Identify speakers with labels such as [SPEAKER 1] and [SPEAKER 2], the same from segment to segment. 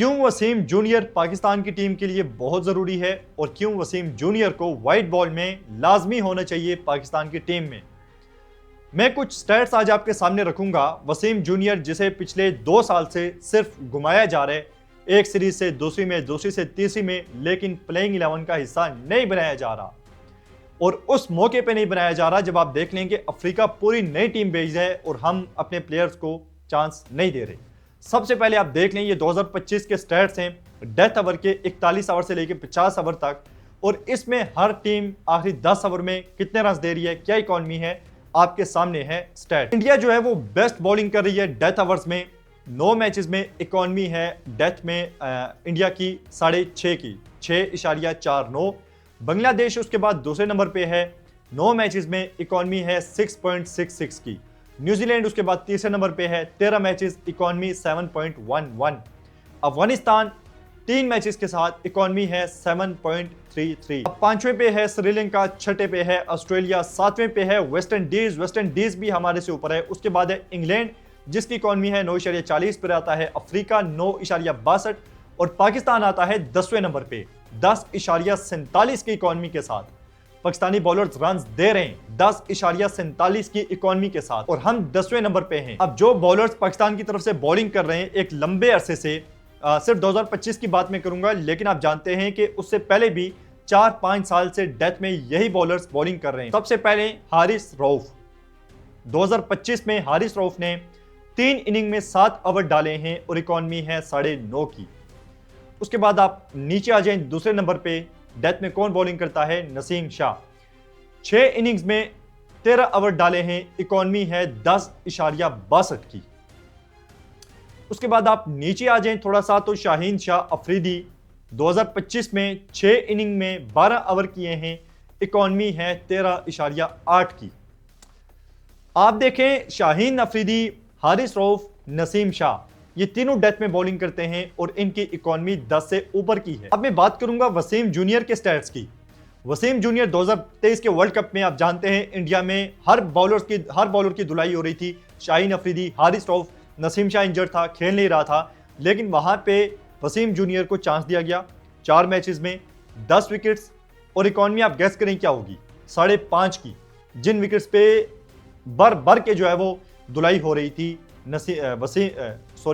[SPEAKER 1] क्यों वसीम जूनियर पाकिस्तान की टीम के लिए बहुत ज़रूरी है और क्यों वसीम जूनियर को वाइट बॉल में लाजमी होना चाहिए पाकिस्तान की टीम में। मैं कुछ स्टैट्स आज आपके सामने रखूंगा। वसीम जूनियर जिसे पिछले 2 साल से सिर्फ घुमाया जा रहा है, एक सीरीज से दूसरी में, दूसरी से तीसरी में, लेकिन प्लेइंग 11 का हिस्सा नहीं बनाया जा रहा। और उस मौके पे नहीं बनाया जा रहा जब आप देख लेंगे अफ्रीका पूरी नई टीम भेज रहा है और हम अपने प्लेयर्स को चांस नहीं दे रहे। सबसे पहले आप देख लें, ये 2025 के स्टैट्स हैं डेथ ओवर के 41 ओवर से लेकर 50 ओवर तक, और इसमें हर टीम आखिरी 10 ओवर में कितने रन दे रही है, क्या इकॉनमी है, आपके सामने है स्टैट। इंडिया जो है वो बेस्ट बॉलिंग कर रही है डेथ ओवर्स में। 9 मैचेस में इकॉनमी है डेथ में इंडिया की 6.5 की, 6.49। बांग्लादेश उसके बाद दूसरे नंबर पे है, 9 मैचेस में इकॉनमी है 6.66 की। न्यूजीलैंड उसके बाद तीसरे नंबर पे है, 13 मैचेस, इकॉनमी 7.11। अफगानिस्तान 3 मैचेस के साथ इकॉनमी है 7.33। अब 5वें पे है श्रीलंका, 6ठे पे है ऑस्ट्रेलिया, 7वें पे है वेस्ट इंडीज। वेस्ट इंडीज भी हमारे से ऊपर है। उसके बाद है इंग्लैंड जिसकी इकॉनमी है 9.40 पर आता है, अफ्रीका 9.62 और पाकिस्तान आता है 10वें नंबर पे 10.47 की इकॉनमी के साथ। पाकिस्तानी बॉलर्स रन दे रहे हैं 10.47 की इकॉनमी के साथ और हम 10वें नंबर पे हैं। अब जो बॉलर्स पाकिस्तान की तरफ से बॉलिंग कर रहे हैं एक लंबे अरसे से, सिर्फ 2025 की बात मैं करूंगा, लेकिन आप जानते हैं कि उससे पहले भी 4-5 साल से डेथ में यही बॉलर्स बॉलिंग कर रहे हैं। सबसे पहले हारिस रऊफ, 2025 में हारिस रऊफ ने 3 इनिंग में 7 ओवर डाले हैं और इकॉनमी है 9.5 की। उसके बाद आप नीचे आ जाएं, दूसरे नंबर पे डेथ में कौन बॉलिंग करता है, नसीम शाह, 6 इनिंग्स में 13 ओवर डाले हैं, इकॉनमी है 10.62 की। उसके बाद आप नीचे आ जाएं थोड़ा सा तो शाहीन शाह अफरीदी 2025 में 6 इनिंग में 12 ओवर किए हैं, इकॉनमी है 13.8 की। आप देखें शाहीन अफरीदी, हारिस रऊफ, नसीम शाह, ये तीनों डेथ में बॉलिंग करते हैं और इनकी इकॉनमी 10 से ऊपर की है। अब मैं बात करूंगा वसीम जूनियर के स्टैट्स की। वसीम जूनियर 2023 के वर्ल्ड कप में आप जानते हैं इंडिया में हर बॉलर की धुलाई हो रही थी। शाहीन अफरीदी, हारिस रऊफ, नसीम शाह इंजर्ड था, खेल नहीं रहा था, लेकिन वहां पे वसीम जूनियर को चांस दिया गया। 4 मैचेस में 10 विकेट्स और इकॉनमी आप गैस करें क्या होगी, 5.5 की, जिन विकेट्स पे बर के जो है वो धुलाई हो रही थी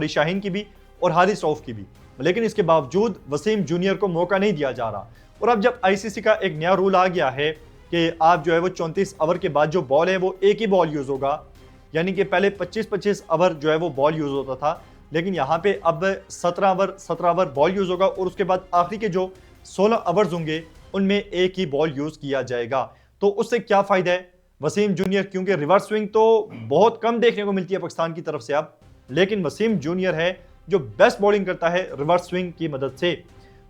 [SPEAKER 1] शाहीन की भी और हारिस रऊफ की भी। लेकिन इसके बावजूद वसीम जूनियर को मौका नहीं दिया जा रहा। और अब जब आईसीसी का एक नया रूल आ गया है कि आप जो है वो 34 ओवर के बाद जो बॉल है वो एक ही बॉल यूज होगा, यानी कि पहले 25-25 ओवर जो है वो बॉल यूज होता था, लेकिन यहाँ पे अब 17 ओवर बॉल यूज होगा और उसके बाद आखिरी के जो 16 ओवर्स होंगे उनमें एक ही बॉल यूज किया जाएगा। तो उससे क्या फायदा है वसीम जूनियर, क्योंकि रिवर्स स्विंग तो बहुत कम देखने को मिलती है पाकिस्तान की तरफ से अब, लेकिन वसीम जूनियर है जो बेस्ट बॉलिंग करता है रिवर्स स्विंग की मदद से।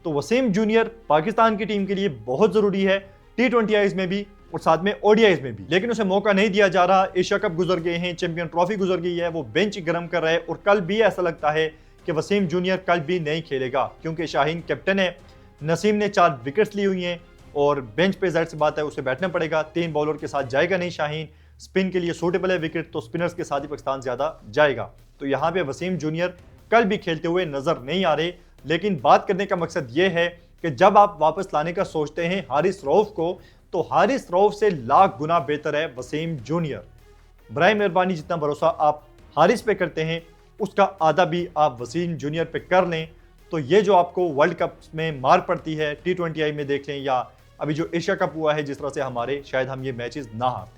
[SPEAKER 1] तो वसीम जूनियर पाकिस्तान की टीम के लिए बहुत जरूरी है, T20 में भी और साथ में ODIs में भी, लेकिन उसे मौका नहीं दिया जा रहा। एशिया कप गुजर गए हैं, चैंपियन ट्रॉफी गुजर गई है, वो बेंच गर्म कर रहा है और कल भी ऐसा लगता है कि वसीम जूनियर कल भी नहीं खेलेगा, क्योंकि शाहीन कैप्टन है, नसीम ने 4 विकेट्स ली हुई हैं और बेंच पे जाहिर सी बात है उसे बैठना पड़ेगा। 3 बॉलर के साथ जाएगा नहीं शाहीन, स्पिन के लिए सूटेबल है विकेट, तो स्पिनर्स के साथ ही पाकिस्तान ज्यादा जाएगा। तो यहाँ पे वसीम जूनियर कल भी खेलते हुए नजर नहीं आ रहे। लेकिन बात करने का मकसद ये है कि जब आप वापस लाने का सोचते हैं हारिस रऊफ को, तो हारिस रऊफ से लाख गुना बेहतर है वसीम जूनियर। बराए मेहरबानी जितना भरोसा आप हारिस पे करते हैं उसका आधा भी आप वसीम जूनियर पे कर लें, तो ये जो आपको वर्ल्ड कप में मार पड़ती है T20 में देख लें या अभी जो एशिया कप हुआ है जिस तरह से हमारे, शायद हम ये मैचेस ना हारते।